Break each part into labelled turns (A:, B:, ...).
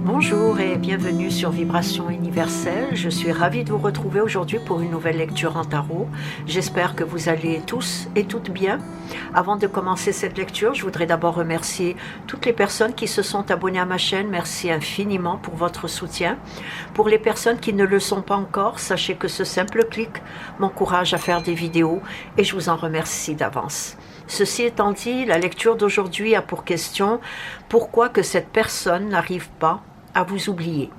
A: Bonjour et bienvenue sur Vibration Universelle. Je suis ravie de vous retrouver aujourd'hui pour une nouvelle lecture en tarot. J'espère que vous allez tous et toutes bien. Avant de commencer cette lecture, je voudrais d'abord remercier toutes les personnes qui se sont abonnées à ma chaîne. Merci infiniment pour votre soutien. Pour les personnes qui ne le sont pas encore, sachez que ce simple clic m'encourage à faire des vidéos et je vous en remercie d'avance. Ceci étant dit, la lecture d'aujourd'hui a pour question pourquoi que cette personne n'arrive pas à vous oublier.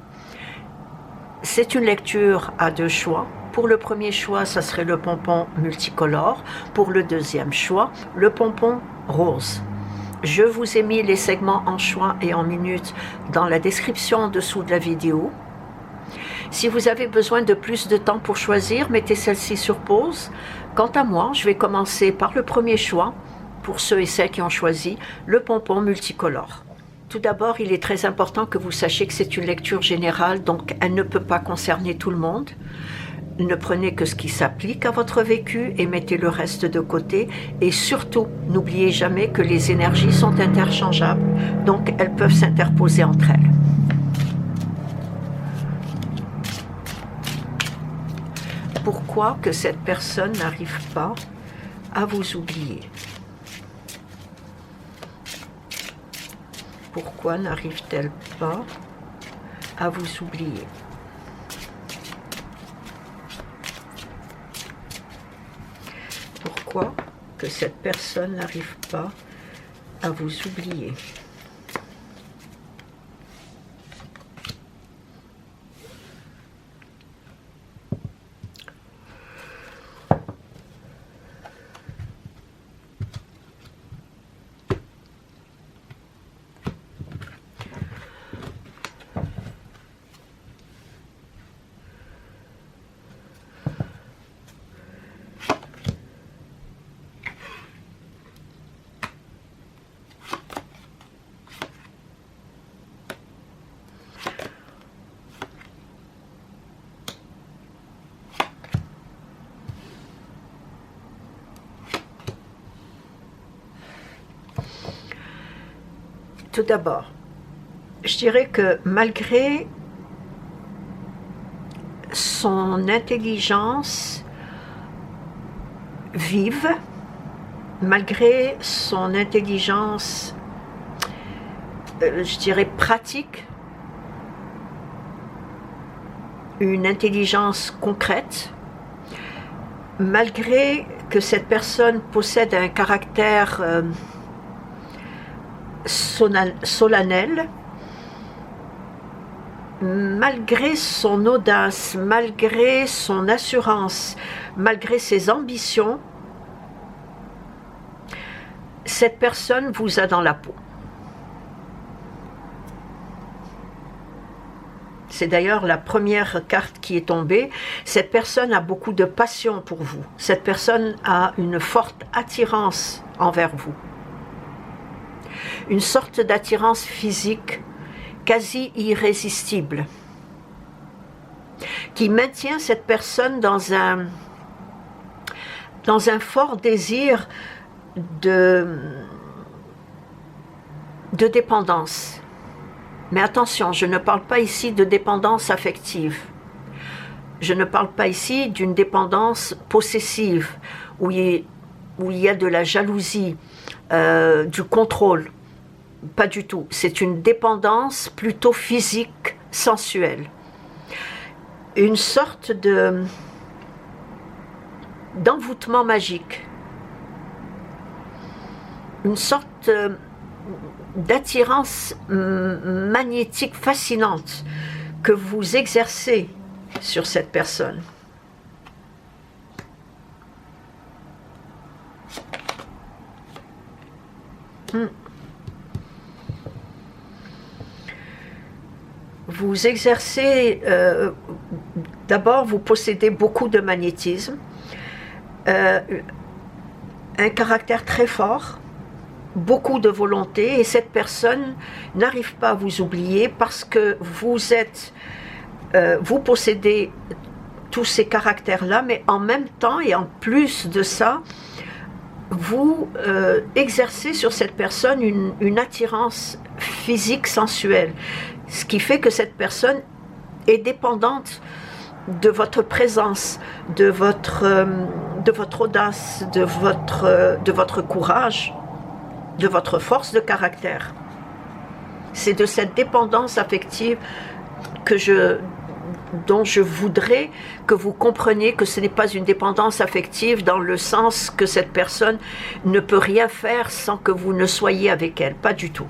A: C'est une lecture à deux choix. Pour le premier choix, ça serait le pompon multicolore. Pour le deuxième choix, le pompon rose. Je vous ai mis les segments en choix et en minutes dans la description en dessous de la vidéo. Si vous avez besoin de plus de temps pour choisir, mettez celle-ci sur pause. Quant à moi, je vais commencer par le premier choix, pour ceux et celles qui ont choisi le pompon multicolore. Tout d'abord, il est très important que vous sachiez que c'est une lecture générale, donc elle ne peut pas concerner tout le monde. Ne prenez que ce qui s'applique à votre vécu et mettez le reste de côté. Et surtout, n'oubliez jamais que les énergies sont interchangeables, donc elles peuvent s'interposer entre elles. Pourquoi que cette personne n'arrive pas à vous oublier? Pourquoi n'arrive-t-elle pas à vous oublier? Pourquoi que cette personne n'arrive pas à vous oublier? Tout d'abord, je dirais que malgré son intelligence vive, malgré son intelligence, je dirais pratique, une intelligence concrète, malgré que cette personne possède un caractère solennel, malgré son audace, malgré son assurance, malgré ses ambitions, cette personne vous a dans la peau. C'est d'ailleurs la première carte qui est tombée. Cette personne a beaucoup de passion pour vous. Cette personne a une forte attirance envers vous. Une sorte d'attirance physique quasi irrésistible qui maintient cette personne dans un fort désir de dépendance. Mais attention, je ne parle pas ici de dépendance affective. Je ne parle pas ici d'une dépendance possessive où il y a de la jalousie, du contrôle. Pas du tout. C'est une dépendance plutôt physique, sensuelle. Une sorte d'envoûtement magique. Une sorte d'attirance magnétique fascinante que vous exercez sur cette personne. Vous exercez, d'abord vous possédez beaucoup de magnétisme, un caractère très fort, beaucoup de volonté, et cette personne n'arrive pas à vous oublier parce que vous possédez tous ces caractères-là, mais en même temps et en plus de ça, vous exercez sur cette personne une attirance physique sensuelle, ce qui fait que cette personne est dépendante de votre présence, de votre audace, de votre courage, de votre force de caractère. C'est de cette dépendance affective dont je voudrais que vous compreniez que ce n'est pas une dépendance affective dans le sens que cette personne ne peut rien faire sans que vous ne soyez avec elle, pas du tout.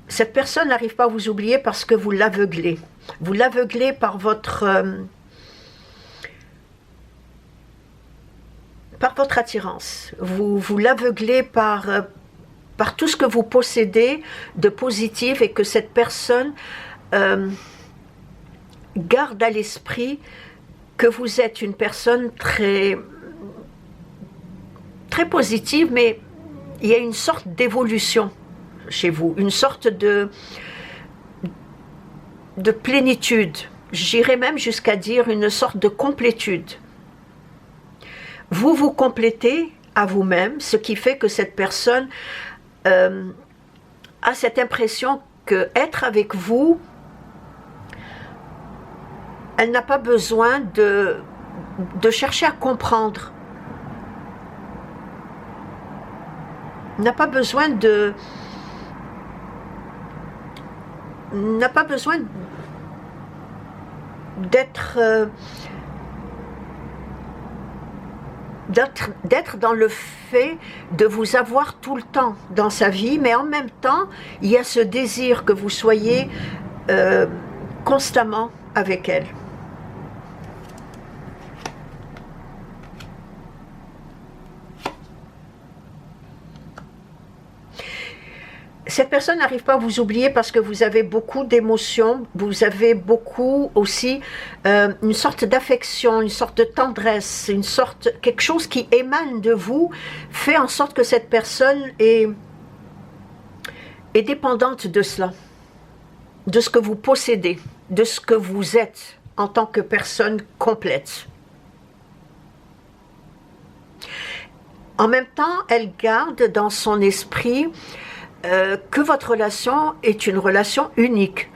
A: Cette personne n'arrive pas à vous oublier parce que vous l'aveuglez. Vous l'aveuglez par votre attirance. Vous l'aveuglez par tout ce que vous possédez de positif et que cette personne garde à l'esprit que vous êtes une personne très, très positive, mais il y a une sorte d'évolution chez vous, une sorte de plénitude. J'irais même jusqu'à dire une sorte de complétude. Vous vous complétez à vous-même, ce qui fait que cette personne a cette impression que être avec vous, elle n'a pas besoin de chercher à comprendre. N'a pas besoin d'être dans le fait de vous avoir tout le temps dans sa vie, mais en même temps, il y a ce désir que vous soyez constamment avec elle. Cette personne n'arrive pas à vous oublier parce que vous avez beaucoup d'émotions, vous avez beaucoup aussi une sorte d'affection, une sorte de tendresse, quelque chose qui émane de vous, fait en sorte que cette personne est dépendante de cela, de ce que vous possédez, de ce que vous êtes en tant que personne complète. En même temps, elle garde dans son esprit que votre relation est une relation unique,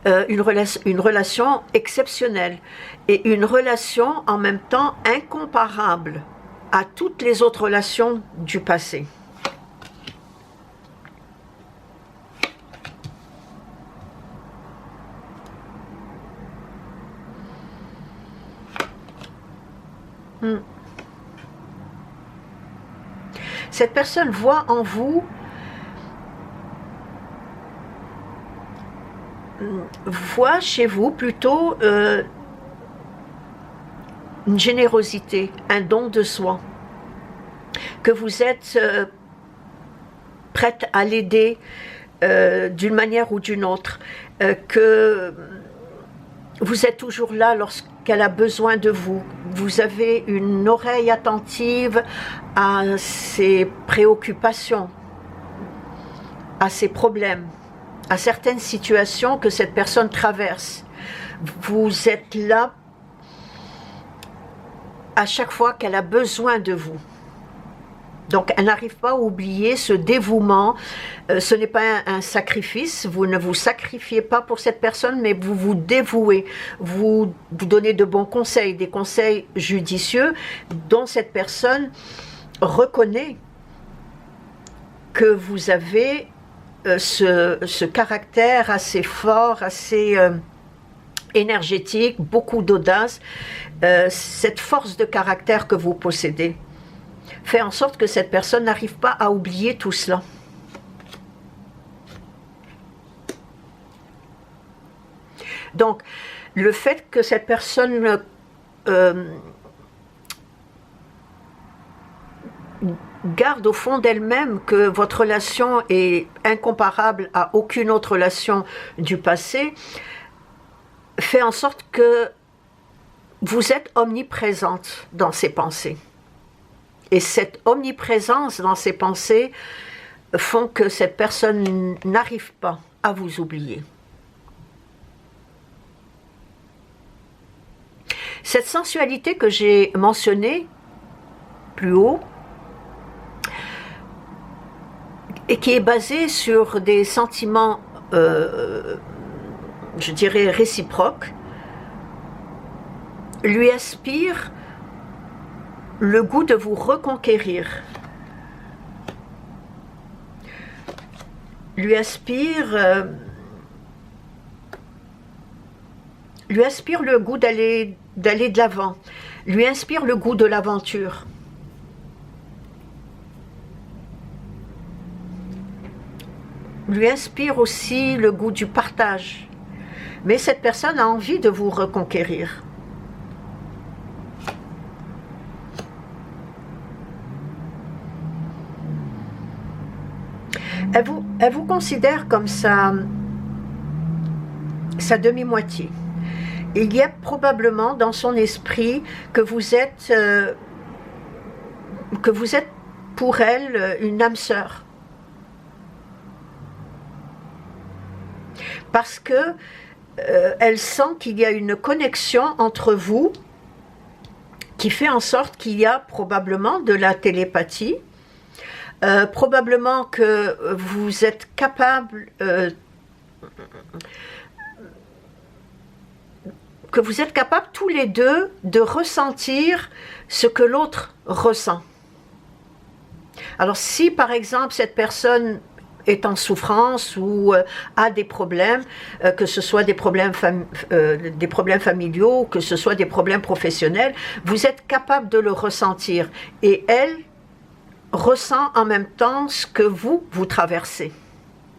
A: une relation exceptionnelle et une relation en même temps incomparable à toutes les autres relations du passé. Cette personne voit en vous chez vous plutôt une générosité, un don de soi, que vous êtes prête à l'aider d'une manière ou d'une autre, que vous êtes toujours là lorsqu'elle a besoin de vous. Vous avez une oreille attentive à ses préoccupations, à ses problèmes, à certaines situations que cette personne traverse. Vous êtes là à chaque fois qu'elle a besoin de vous. Donc elle n'arrive pas à oublier ce dévouement. Ce n'est pas un sacrifice, vous ne vous sacrifiez pas pour cette personne, mais vous vous dévouez, vous donnez de bons conseils, des conseils judicieux dont cette personne reconnaît que vous avez ce caractère assez fort, assez énergétique, beaucoup d'audace, cette force de caractère que vous possédez fait en sorte que cette personne n'arrive pas à oublier tout cela. Donc, le fait que cette personne garde au fond d'elle-même que votre relation est incomparable à aucune autre relation du passé, fait en sorte que vous êtes omniprésente dans ses pensées. Et cette omniprésence dans ses pensées font que cette personne n'arrive pas à vous oublier. Cette sensualité que j'ai mentionnée plus haut, et qui est basée sur des sentiments, je dirais, réciproques, lui aspire le goût de vous reconquérir. Lui aspire le goût d'aller de l'avant, lui inspire le goût de l'aventure. Lui inspire aussi le goût du partage. Mais cette personne a envie de vous reconquérir. Elle vous considère comme sa demi-moitié. Il y a probablement dans son esprit que vous êtes pour elle une âme sœur. Parce que elle sent qu'il y a une connexion entre vous qui fait en sorte qu'il y a probablement de la télépathie, probablement que vous êtes capable tous les deux de ressentir ce que l'autre ressent. Alors si par exemple cette personne est en souffrance ou a des problèmes, que ce soit des problèmes familiaux, que ce soit des problèmes professionnels, vous êtes capable de le ressentir. Et elle ressent en même temps ce que vous traversez.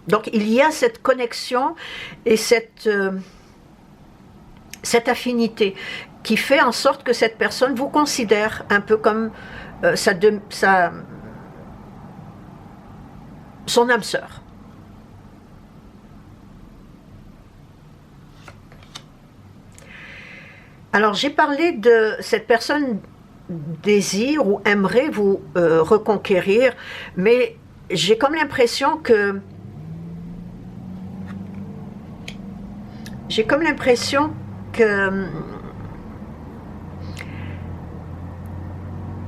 A: Donc il y a cette connexion et cette affinité qui fait en sorte que cette personne vous considère un peu comme son âme sœur. Alors j'ai parlé de cette personne désire ou aimerait vous reconquérir, mais j'ai comme l'impression que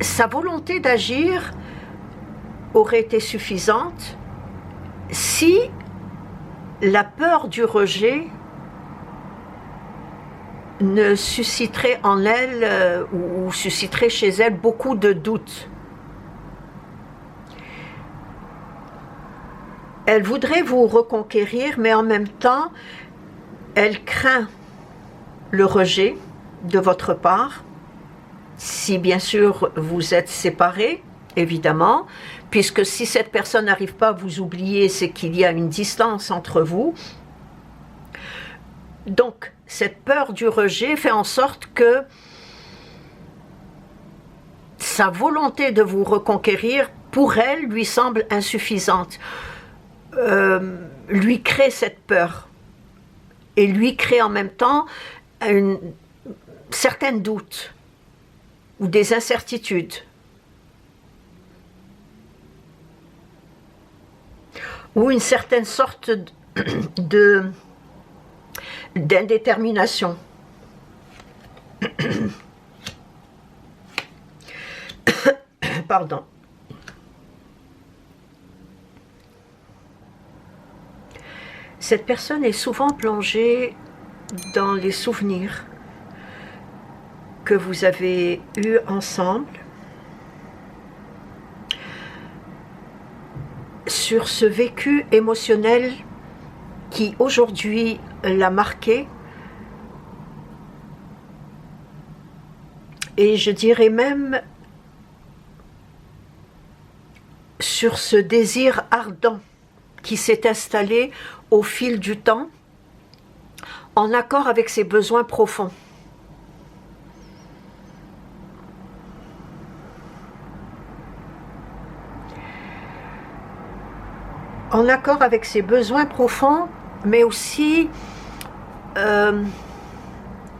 A: sa volonté d'agir aurait été suffisante si la peur du rejet ne susciterait en elle ou susciterait chez elle beaucoup de doutes. Elle voudrait vous reconquérir, mais en même temps, elle craint le rejet de votre part, si bien sûr vous êtes séparés, évidemment, puisque si cette personne n'arrive pas à vous oublier, c'est qu'il y a une distance entre vous. Donc, cette peur du rejet fait en sorte que sa volonté de vous reconquérir, pour elle, lui semble insuffisante. Lui crée cette peur. Et lui crée en même temps certains doutes ou des incertitudes. Ou une certaine sorte d'indétermination. Pardon. Cette personne est souvent plongée dans les souvenirs que vous avez eus ensemble, sur ce vécu émotionnel qui aujourd'hui l'a marqué, et je dirais même sur ce désir ardent qui s'est installé au fil du temps, en accord avec ses besoins profonds. En accord avec ses besoins profonds, mais aussi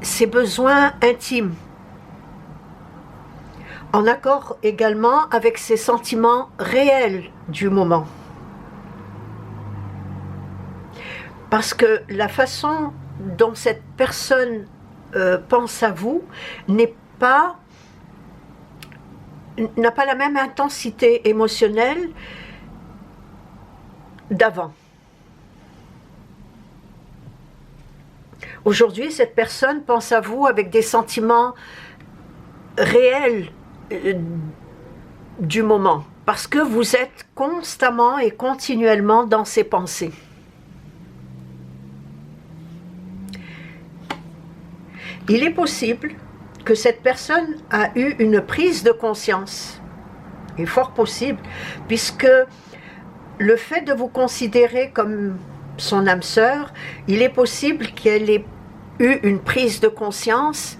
A: ses besoins intimes. En accord également avec ses sentiments réels du moment. Parce que la façon dont cette personne pense à vous n'a pas la même intensité émotionnelle d'avant. Aujourd'hui, cette personne pense à vous avec des sentiments réels du moment, parce que vous êtes constamment et continuellement dans ses pensées. Il est possible que cette personne a eu une prise de conscience, et fort possible, puisque le fait de vous considérer comme son âme sœur, il est possible qu'elle ait eu une prise de conscience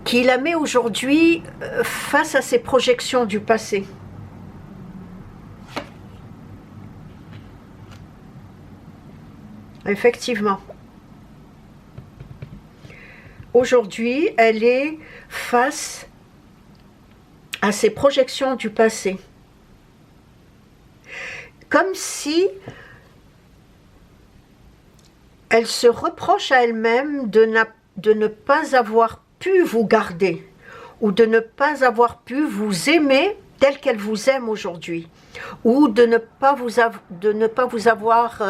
A: qui la met aujourd'hui face à ses projections du passé. Effectivement. Aujourd'hui, elle est face à ses projections du passé. Comme si elle se reproche à elle-même de ne pas avoir pu vous garder ou de ne pas avoir pu vous aimer tel qu'elle vous aime aujourd'hui, ou de ne pas vous avoir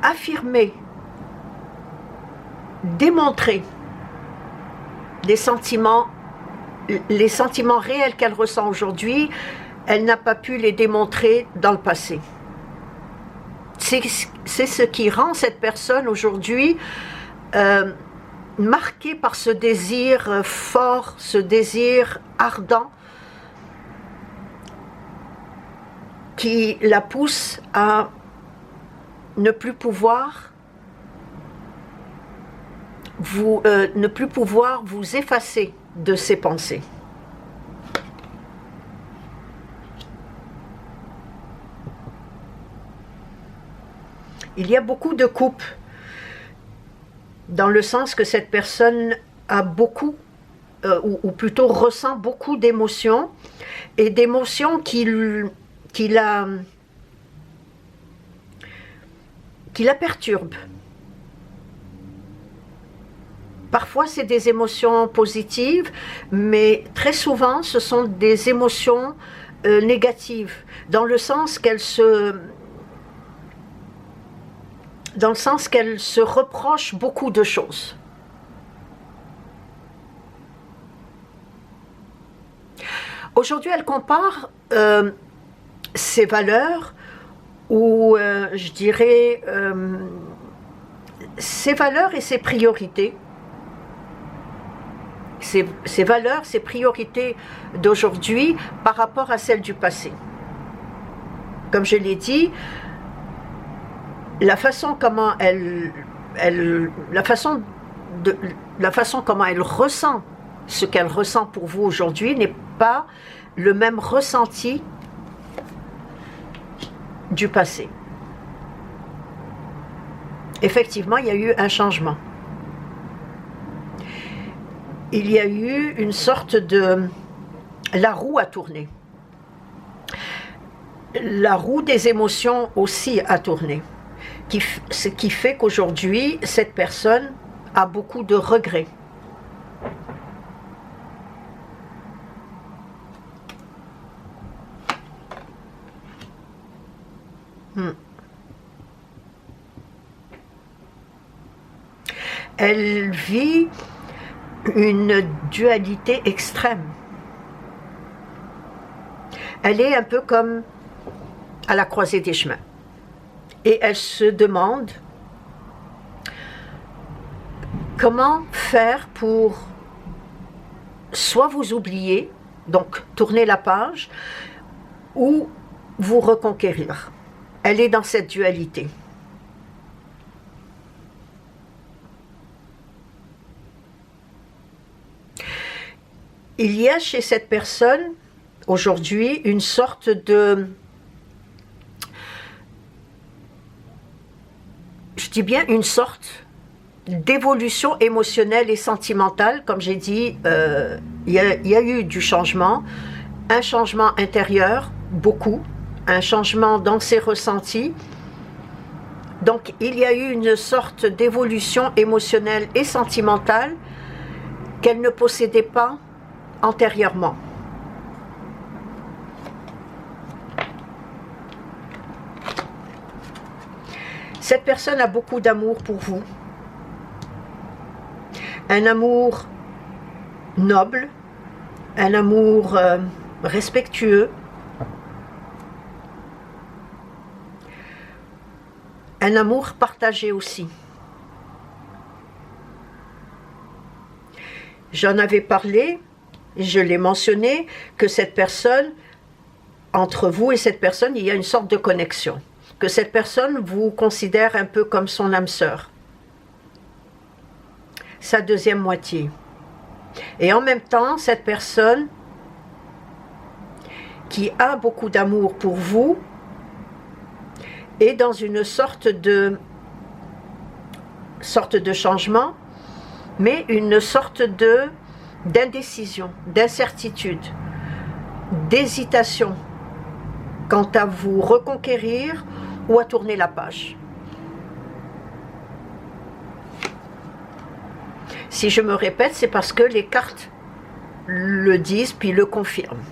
A: affirmé, démontré les sentiments réels qu'elle ressent aujourd'hui. Elle n'a pas pu les démontrer dans le passé. C'est ce qui rend cette personne aujourd'hui marquée par ce désir fort, ce désir ardent qui la pousse à ne plus pouvoir vous effacer de ses pensées. Il y a beaucoup de coupes, dans le sens que cette personne a beaucoup, ou plutôt ressent beaucoup d'émotions, et d'émotions qui la perturbent. Parfois, c'est des émotions positives, mais très souvent, ce sont des émotions négatives, dans le sens qu'elle se reproche beaucoup de choses. Aujourd'hui, elle compare ses valeurs, ou je dirais ses valeurs et ses priorités. Ses valeurs, ses priorités d'aujourd'hui par rapport à celles du passé. Comme je l'ai dit, la façon comment elle ressent ce qu'elle ressent pour vous aujourd'hui n'est pas le même ressenti du passé. Effectivement, il y a eu un changement. Il y a eu une sorte de... La roue a tourné. La roue des émotions aussi a tourné. Ce qui fait qu'aujourd'hui, cette personne a beaucoup de regrets. Elle vit une dualité extrême. Elle est un peu comme à la croisée des chemins. Et elle se demande comment faire pour soit vous oublier, donc tourner la page, ou vous reconquérir. Elle est dans cette dualité. Il y a chez cette personne, aujourd'hui, une sorte de... Je dis bien une sorte d'évolution émotionnelle et sentimentale. Comme j'ai dit, il y a eu du changement, un changement intérieur, beaucoup, un changement dans ses ressentis, Donc il y a eu une sorte d'évolution émotionnelle et sentimentale qu'elle ne possédait pas antérieurement. Cette personne a beaucoup d'amour pour vous. Un amour noble, un amour respectueux, un amour partagé aussi. J'en avais parlé, je l'ai mentionné, que cette personne, entre vous et cette personne, il y a une sorte de connexion. Que cette personne vous considère un peu comme son âme sœur, sa deuxième moitié. Et en même temps, cette personne qui a beaucoup d'amour pour vous est dans une sorte de changement, mais une sorte d'indécision, d'incertitude, d'hésitation quant à vous reconquérir ou à tourner la page. Si je me répète, c'est parce que les cartes le disent puis le confirment.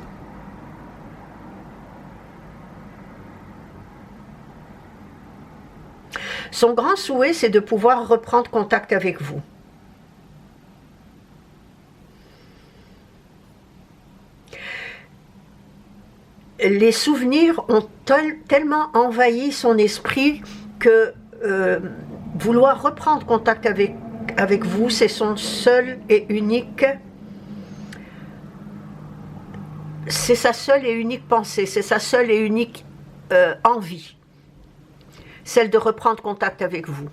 A: Son grand souhait, c'est de pouvoir reprendre contact avec vous. Les souvenirs ont tellement envahi son esprit que vouloir reprendre contact avec vous, c'est son seul et unique, c'est sa seule et unique pensée, c'est sa seule et unique envie, celle de reprendre contact avec vous.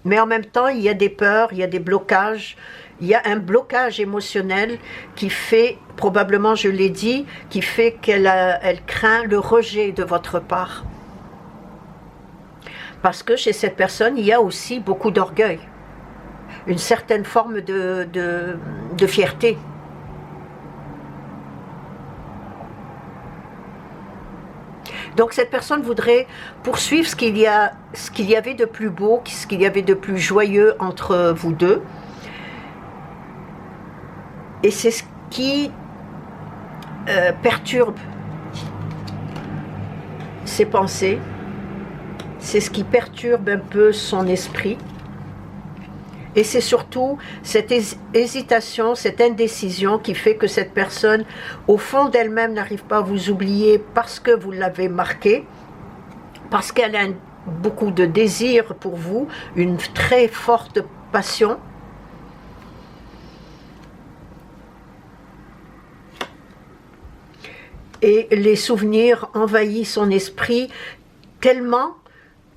A: Mais en même temps, il y a des peurs, il y a des blocages, il y a un blocage émotionnel qui fait, probablement je l'ai dit, qui fait qu'elle craint le rejet de votre part. Parce que chez cette personne, il y a aussi beaucoup d'orgueil, une certaine forme de fierté. Donc cette personne voudrait poursuivre ce qu'il y avait de plus beau, ce qu'il y avait de plus joyeux entre vous deux. Et c'est ce qui perturbe ses pensées, c'est ce qui perturbe un peu son esprit. Et c'est surtout cette hésitation, cette indécision qui fait que cette personne, au fond d'elle-même, n'arrive pas à vous oublier parce que vous l'avez marquée, parce qu'elle a beaucoup de désir pour vous, une très forte passion. Et les souvenirs envahissent son esprit tellement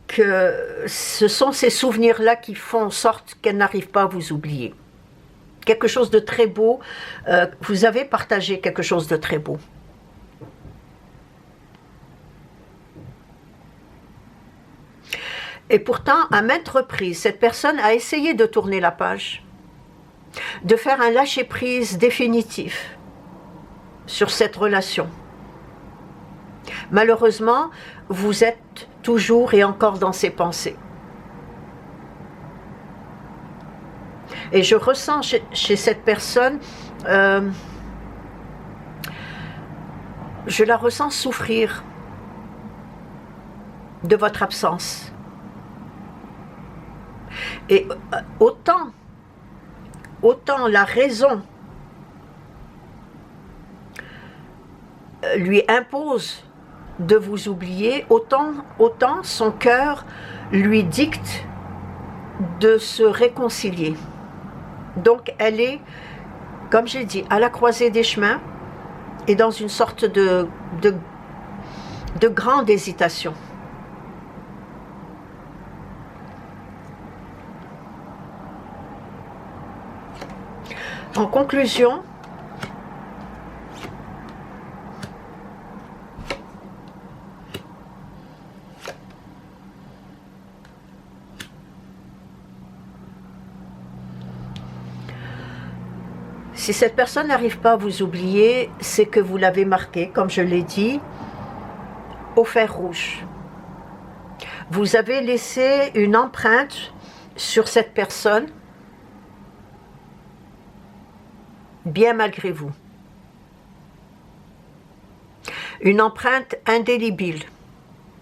A: que ce sont ces souvenirs-là qui font en sorte qu'elle n'arrive pas à vous oublier. Quelque chose de très beau, vous avez partagé quelque chose de très beau. Et pourtant, à maintes reprises, cette personne a essayé de tourner la page, de faire un lâcher-prise définitif sur cette relation. Malheureusement, vous êtes toujours et encore dans ses pensées. Et je ressens chez cette personne, je la ressens souffrir de votre absence. Et autant la raison lui impose de vous oublier, autant son cœur lui dicte de se réconcilier. Donc elle est, comme j'ai dit, à la croisée des chemins et dans une sorte de grande hésitation. En conclusion, si cette personne n'arrive pas à vous oublier, c'est que vous l'avez marqué, comme je l'ai dit, au fer rouge. Vous avez laissé une empreinte sur cette personne, bien malgré vous. Une empreinte indélébile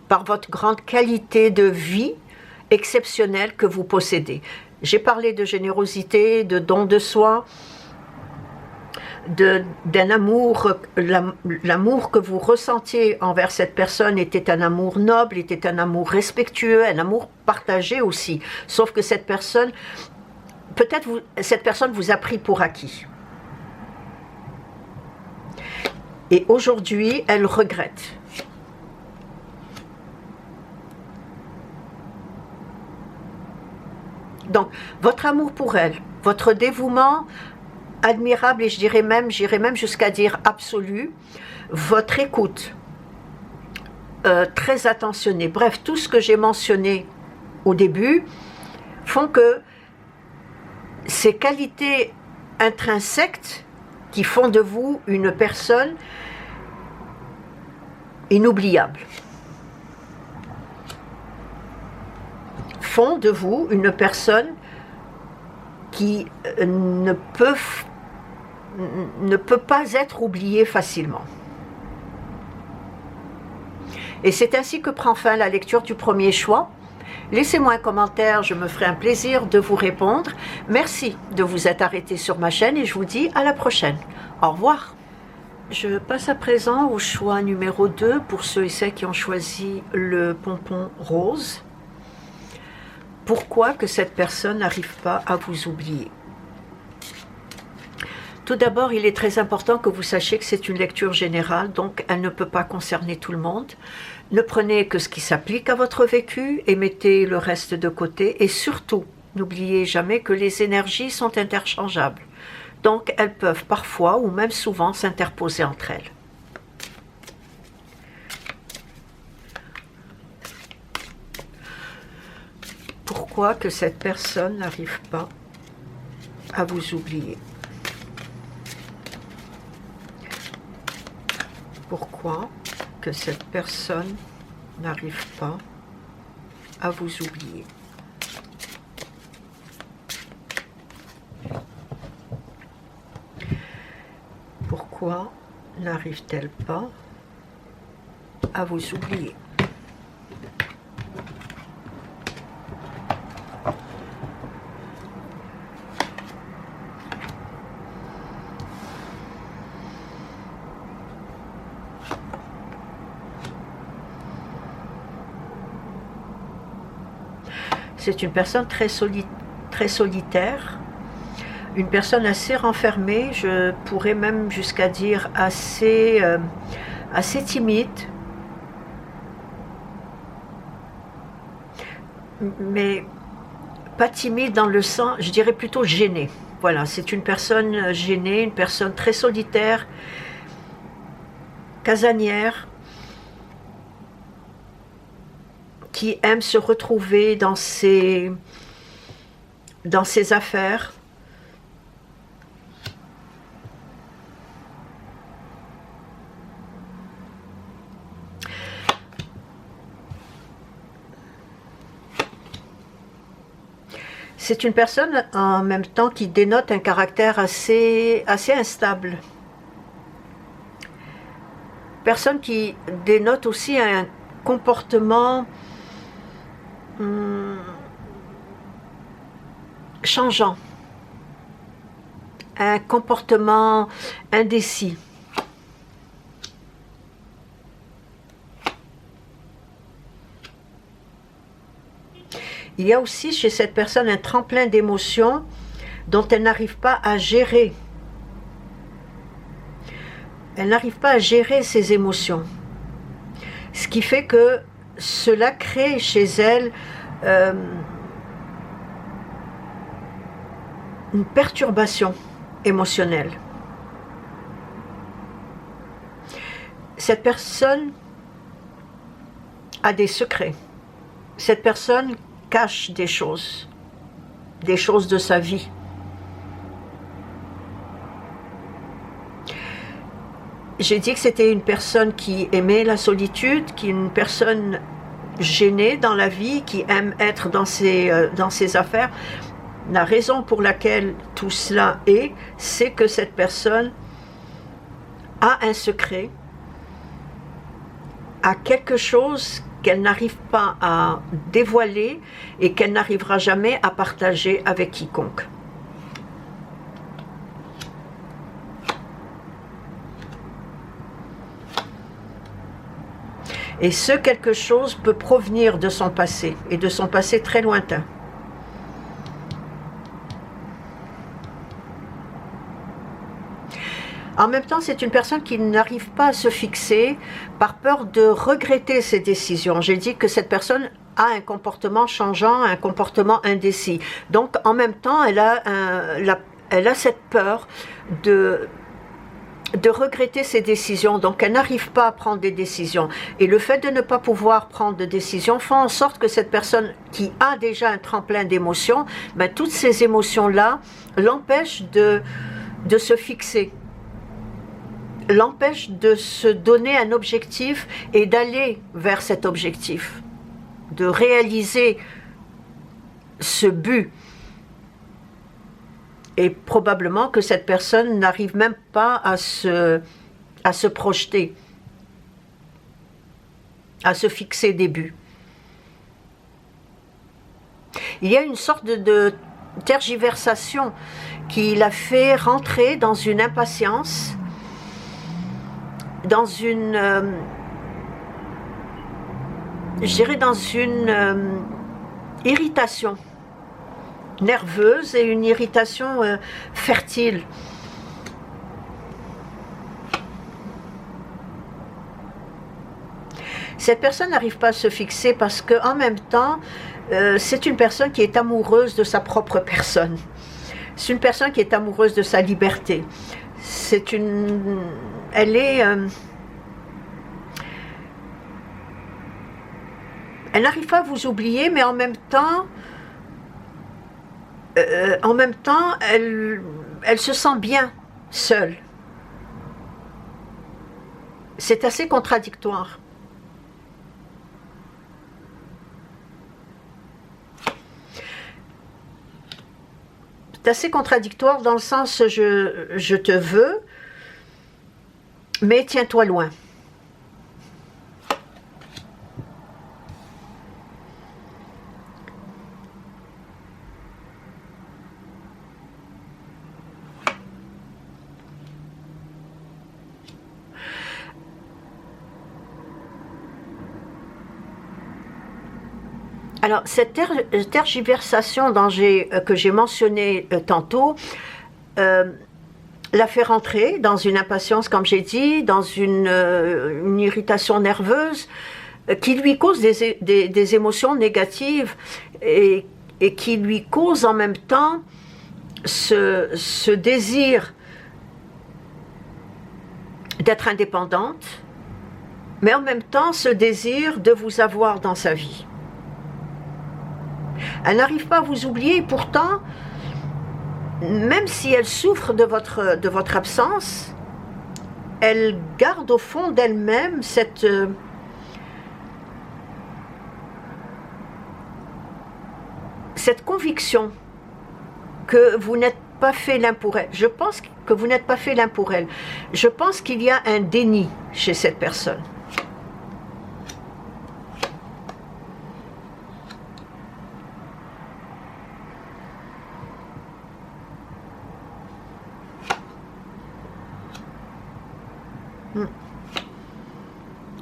A: par votre grande qualité de vie exceptionnelle que vous possédez. J'ai parlé de générosité, de don de soi, d'un amour, l'amour que vous ressentiez envers cette personne était un amour noble, était un amour respectueux, un amour partagé aussi. Sauf que cette personne, peut-être cette personne vous a pris pour acquis. Et aujourd'hui, elle regrette. Donc, votre amour pour elle, votre dévouement admirable, et j'irais même jusqu'à dire absolu, votre écoute très attentionnée, bref, tout ce que j'ai mentionné au début font que ces qualités intrinsèques qui font de vous une personne inoubliable, font de vous une personne qui ne peut pas être oubliée facilement. Et c'est ainsi que prend fin la lecture du premier choix. Laissez-moi un commentaire, je me ferai un plaisir de vous répondre. Merci de vous être arrêté sur ma chaîne et je vous dis à la prochaine. Au revoir. Je passe à présent au choix numéro 2 pour ceux et celles qui ont choisi le pompon rose. Pourquoi que cette personne n'arrive pas à vous oublier? Tout d'abord, il est très important que vous sachiez que c'est une lecture générale, donc elle ne peut pas concerner tout le monde. Ne prenez que ce qui s'applique à votre vécu et mettez le reste de côté. Et surtout, n'oubliez jamais que les énergies sont interchangeables. Donc, elles peuvent parfois, ou même souvent, s'interposer entre elles. Pourquoi que cette personne n'arrive pas à vous oublier? Pourquoi que cette personne n'arrive pas à vous oublier? Pourquoi n'arrive-t-elle pas à vous oublier? C'est une personne très solitaire, une personne assez renfermée, je pourrais même jusqu'à dire assez timide, mais pas timide dans le sens, je dirais plutôt gênée. Voilà, c'est une personne gênée, une personne très solitaire, casanière, qui aime se retrouver dans ses affaires. C'est une personne en même temps qui dénote un caractère assez instable. Personne qui dénote aussi un comportement changeant, un comportement indécis. Il y a aussi chez cette personne un tremplin d'émotions dont elle n'arrive pas à gérer. Elle n'arrive pas à gérer ses émotions. Ce qui fait que cela crée chez elle une perturbation émotionnelle. Cette personne a des secrets. Cette personne cache des choses de sa vie. j'ai dit que c'était une personne qui aimait la solitude, qui est une personne gênée dans la vie, qui aime être dans ses affaires. La raison pour laquelle tout cela est, c'est que cette personne a un secret, a quelque chose qu'elle n'arrive pas à dévoiler et qu'elle n'arrivera jamais à partager avec quiconque. Et ce quelque chose peut provenir de son passé, et de son passé très lointain. En même temps, c'est une personne qui n'arrive pas à se fixer par peur de regretter ses décisions. J'ai dit que cette personne a un comportement changeant, un comportement indécis. Donc, en même temps, elle a cette peur de regretter ses décisions, donc elle n'arrive pas à prendre des décisions. Et le fait de ne pas pouvoir prendre de décisions fait en sorte que cette personne qui a déjà un tremplin d'émotions, ben, toutes ces émotions-là l'empêchent de se fixer, l'empêchent de se donner un objectif et d'aller vers cet objectif, de réaliser ce but. Et probablement que cette personne n'arrive même pas à se projeter, à se fixer des buts. Il y a une sorte de tergiversation qui l'a fait rentrer dans une impatience, dans une, je dirais dans une irritation nerveuse et une irritation fertile. Cette personne n'arrive pas à se fixer parce qu'en même temps, c'est une personne qui est amoureuse de sa propre personne. C'est une personne qui est amoureuse de sa liberté. Elle n'arrive pas à vous oublier, mais en même temps, elle se sent bien seule. C'est assez contradictoire. C'est assez contradictoire dans le sens je te veux, mais tiens-toi loin. Alors, cette tergiversation que j'ai mentionnée tantôt l'a fait rentrer dans une impatience, comme j'ai dit, dans une irritation nerveuse qui lui cause des émotions négatives et qui lui cause en même temps ce désir d'être indépendante, mais en même temps ce désir de vous avoir dans sa vie. Elle n'arrive pas à vous oublier et pourtant, même si elle souffre de votre absence, elle garde au fond d'elle-même cette conviction que vous n'êtes pas fait l'un pour elle. Je pense que vous n'êtes pas fait l'un pour elle. Je pense qu'il y a un déni chez cette personne.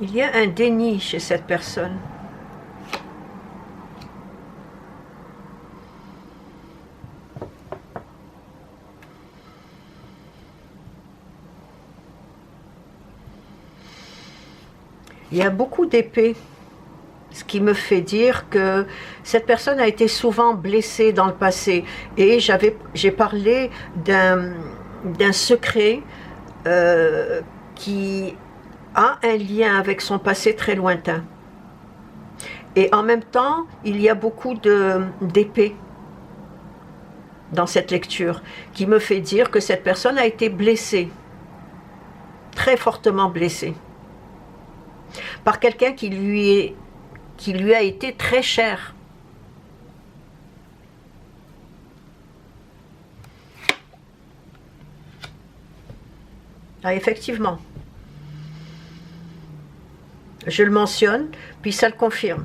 A: Il y a un déni chez cette personne. Il y a beaucoup d'épées, ce qui me fait dire que cette personne a été souvent blessée dans le passé. Et j'ai parlé d'un secret qui a un lien avec son passé très lointain. Et en même temps, il y a beaucoup d'épées dans cette lecture, qui me fait dire que cette personne a été blessée très fortement blessée par quelqu'un qui lui a été très cher. Ah, effectivement. Je le mentionne, puis ça le confirme.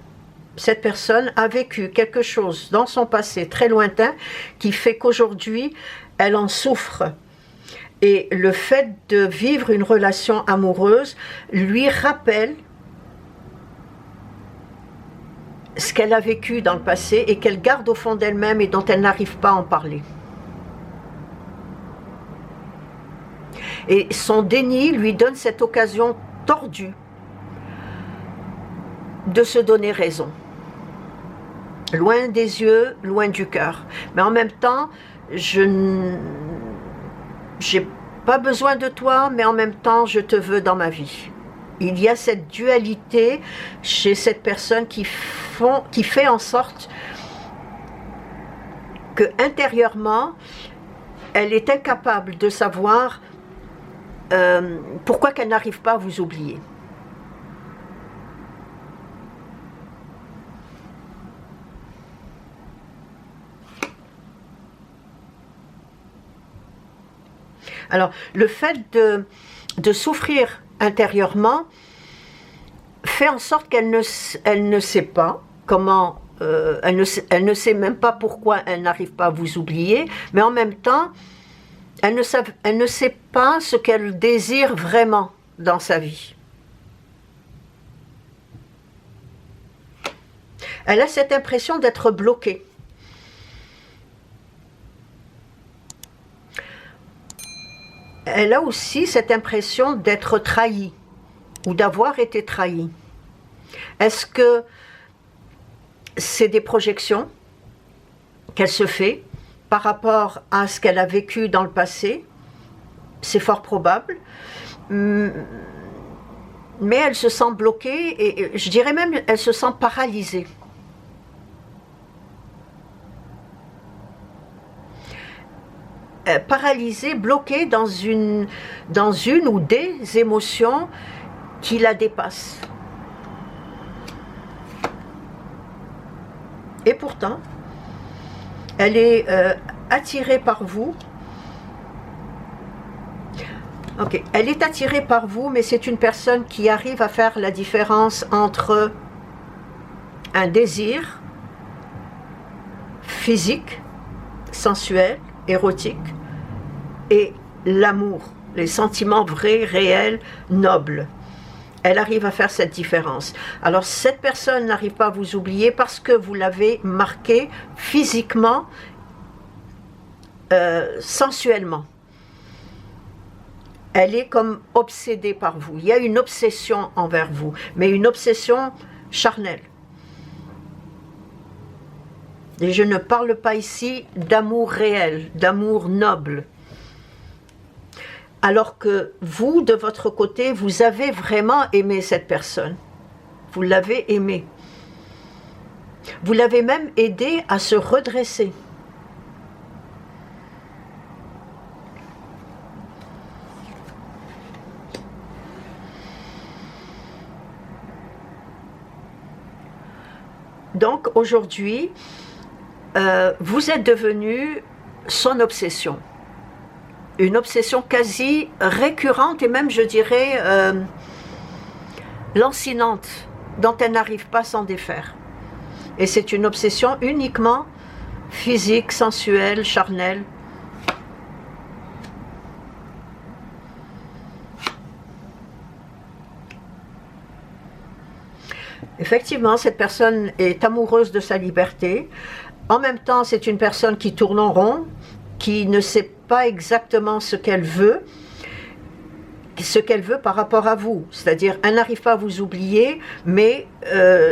A: Cette personne a vécu quelque chose dans son passé très lointain qui fait qu'aujourd'hui, elle en souffre. Et le fait de vivre une relation amoureuse lui rappelle ce qu'elle a vécu dans le passé et qu'elle garde au fond d'elle-même et dont elle n'arrive pas à en parler. Et son déni lui donne cette occasion tordue de se donner raison. Loin des yeux, loin du cœur. Mais en même temps, j'ai pas besoin de toi, mais en même temps, je te veux dans ma vie. Il y a cette dualité chez cette personne qui fait en sorte que intérieurement, elle est incapable de savoir pourquoi qu'elle n'arrive pas à vous oublier. Alors, le fait de souffrir intérieurement fait en sorte qu'elle ne sait pas comment, elle ne sait même pas pourquoi elle n'arrive pas à vous oublier, mais en même temps, elle ne sait pas ce qu'elle désire vraiment dans sa vie. Elle a cette impression d'être bloquée. Elle a aussi cette impression d'être trahie ou d'avoir été trahie. Est-ce que c'est des projections qu'elle se fait par rapport à ce qu'elle a vécu dans le passé? C'est fort probable. Mais elle se sent bloquée et je dirais même elle se sent paralysée. Paralysée, bloquée dans une ou des émotions qui la dépassent. Et pourtant, elle est attirée par vous. Ok, elle est attirée par vous, mais c'est une personne qui arrive à faire la différence entre un désir physique, sensuel, érotique, et l'amour, les sentiments vrais, réels, nobles. Elle arrive à faire cette différence. Alors cette personne n'arrive pas à vous oublier parce que vous l'avez marquée physiquement, sensuellement. Elle est comme obsédée par vous. Il y a une obsession envers vous, mais une obsession charnelle. Et je ne parle pas ici d'amour réel, d'amour noble. Alors que vous, de votre côté, vous avez vraiment aimé cette personne. Vous l'avez aimée. Vous l'avez même aidé à se redresser. Donc aujourd'hui, vous êtes devenu son obsession. Une obsession quasi récurrente et même, je dirais, lancinante, dont elle n'arrive pas à s'en défaire. Et c'est une obsession uniquement physique, sensuelle, charnelle. Effectivement, cette personne est amoureuse de sa liberté. En même temps, c'est une personne qui tourne en rond, qui ne sait pas exactement ce qu'elle veut par rapport à vous. C'est-à-dire, elle n'arrive pas à vous oublier, mais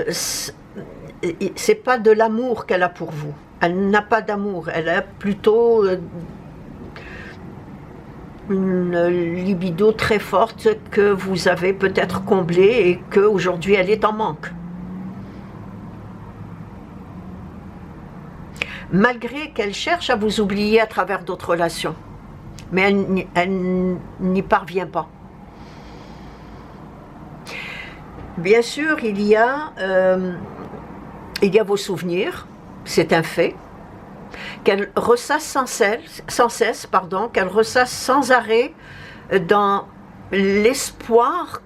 A: c'est pas de l'amour qu'elle a pour vous. Elle n'a pas d'amour, elle a plutôt une libido très forte que vous avez peut-être comblée et qu'aujourd'hui elle est en manque. Malgré qu'elle cherche à vous oublier à travers d'autres relations. Mais elle n'y parvient pas. Bien sûr, il y a vos souvenirs, c'est un fait, qu'elle ressasse sans cesse, pardon, qu'elle ressasse sans arrêt dans l'espoir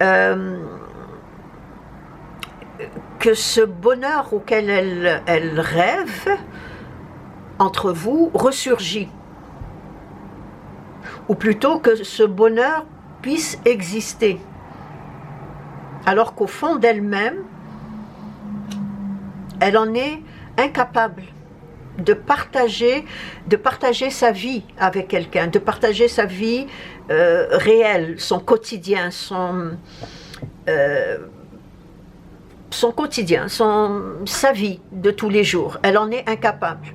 A: euh, que ce bonheur auquel elle rêve entre vous ressurgit. Ou plutôt que ce bonheur puisse exister. Alors qu'au fond d'elle-même, elle en est incapable de partager sa vie avec quelqu'un, de partager sa vie réelle, son quotidien, sa vie de tous les jours. Elle en est incapable.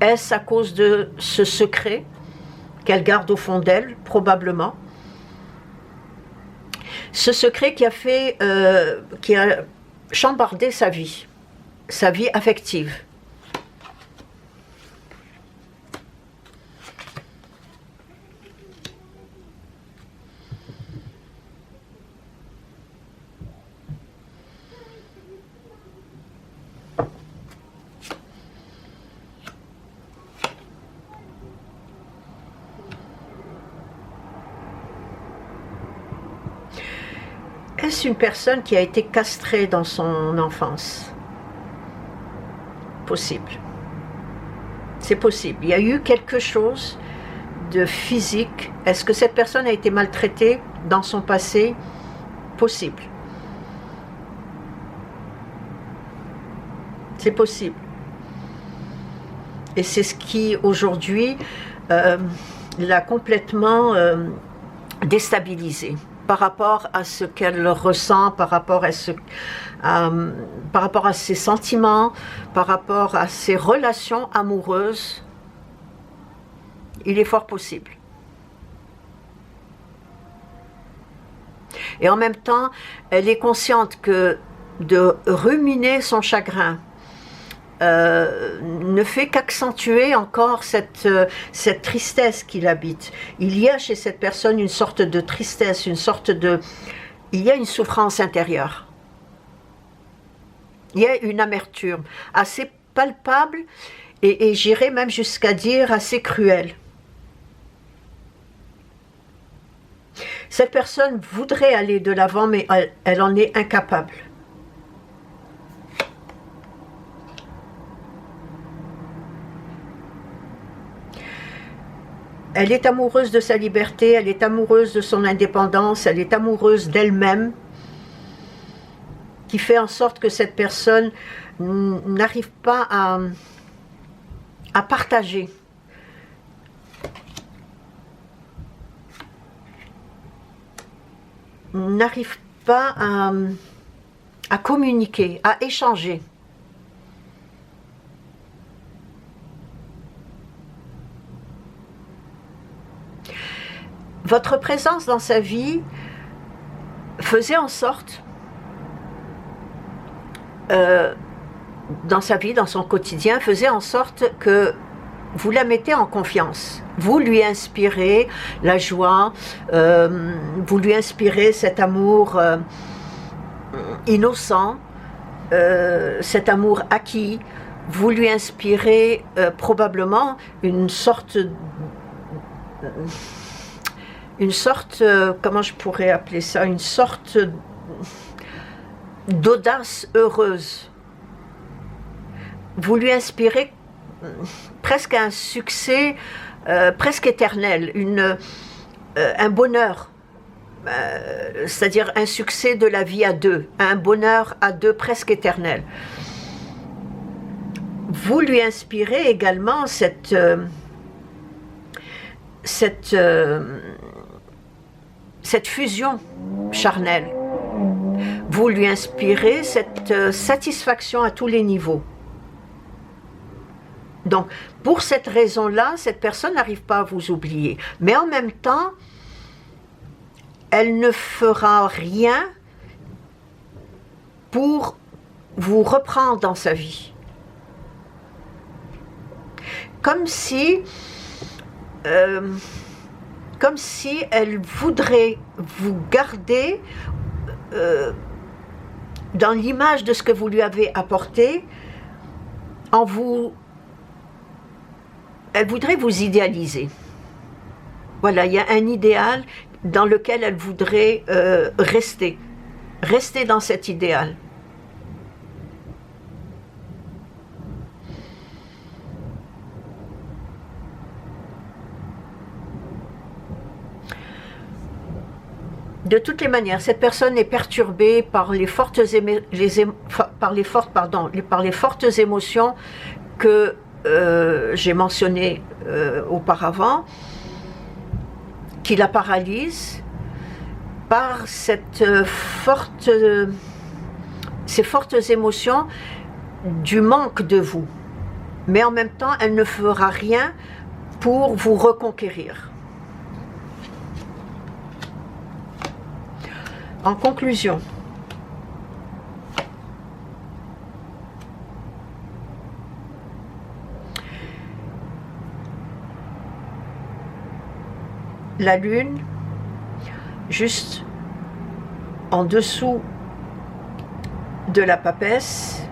A: Est-ce à cause de ce secret qu'elle garde au fond d'elle, probablement? Ce secret qui a chambardé sa vie affective. Est-ce une personne qui a été castrée dans son enfance? Possible. C'est possible. Il y a eu quelque chose de physique. Est-ce que cette personne a été maltraitée dans son passé? Possible. C'est possible. Et c'est ce qui, aujourd'hui, l'a complètement déstabilisée par rapport à ce qu'elle ressent, par rapport à ses sentiments, par rapport à ses relations amoureuses. Il est fort possible. Et en même temps, elle est consciente que de ruminer son chagrin ne fait qu'accentuer encore cette tristesse qui l'habite. Il y a chez cette personne une sorte de tristesse, il y a une souffrance intérieure. Il y a une amertume assez palpable et j'irais même jusqu'à dire assez cruelle. Cette personne voudrait aller de l'avant, mais elle en est incapable. Elle est amoureuse de sa liberté, elle est amoureuse de son indépendance, elle est amoureuse d'elle-même, qui fait en sorte que cette personne n'arrive pas à partager. N'arrive pas à communiquer, à échanger. Votre présence dans sa vie faisait en sorte, dans sa vie, dans son quotidien, faisait en sorte que vous la mettez en confiance. Vous lui inspirez la joie, vous lui inspirez cet amour innocent, cet amour acquis. Vous lui inspirez probablement une sorte, comment je pourrais appeler ça, une sorte d'audace heureuse. Vous lui inspirez presque un succès presque éternel, un bonheur, c'est-à-dire un succès de la vie à deux, un bonheur à deux presque éternel. Vous lui inspirez également cette fusion charnelle. Vous lui inspirez cette satisfaction à tous les niveaux. Donc, pour cette raison-là, cette personne n'arrive pas à vous oublier. Mais en même temps, elle ne fera rien pour vous reprendre dans sa vie. Comme si comme si elle voudrait vous garder dans l'image de ce que vous lui avez apporté, elle voudrait vous idéaliser. Voilà, il y a un idéal dans lequel elle voudrait rester dans cet idéal. De toutes les manières, cette personne est perturbée par les fortes émotions que j'ai mentionnées auparavant, qui la paralysent, par ces fortes émotions du manque de vous. Mais en même temps, elle ne fera rien pour vous reconquérir. En conclusion, la lune, juste en dessous de la papesse,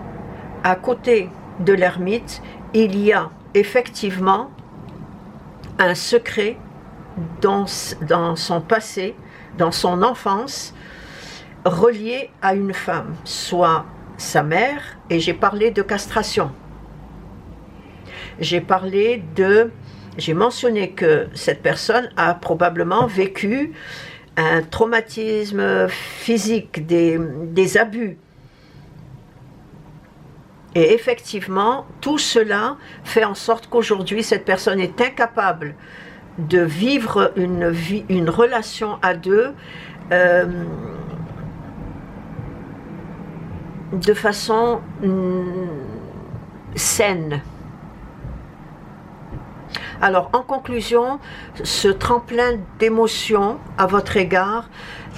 A: à côté de l'ermite, il y a effectivement un secret dans son passé, dans son enfance, relié à une femme, soit sa mère, et j'ai parlé de castration. J'ai mentionné que cette personne a probablement vécu un traumatisme physique, des abus. Et effectivement, tout cela fait en sorte qu'aujourd'hui, cette personne est incapable de vivre une relation à deux de façon saine. Alors, en conclusion, ce tremplin d'émotions à votre égard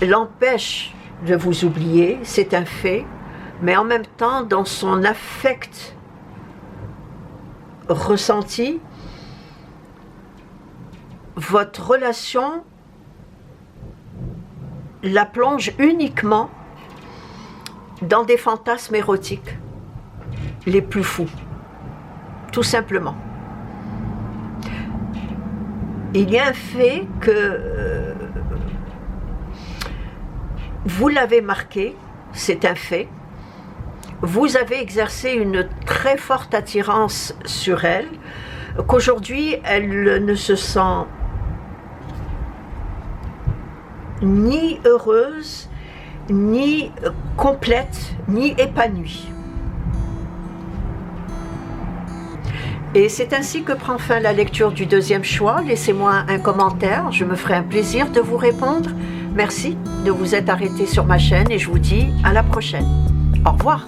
A: l'empêche de vous oublier, c'est un fait, mais en même temps, dans son affect ressenti, votre relation la plonge uniquement dans des fantasmes érotiques les plus fous, tout simplement. Il y a un fait que vous l'avez marqué, c'est un fait. Vous avez exercé une très forte attirance sur elle, qu'aujourd'hui elle ne se sent ni heureuse, ni complète, ni épanouie. Et c'est ainsi que prend fin la lecture du deuxième choix. Laissez-moi un commentaire, je me ferai un plaisir de vous répondre. Merci de vous être arrêté sur ma chaîne et je vous dis à la prochaine. Au revoir.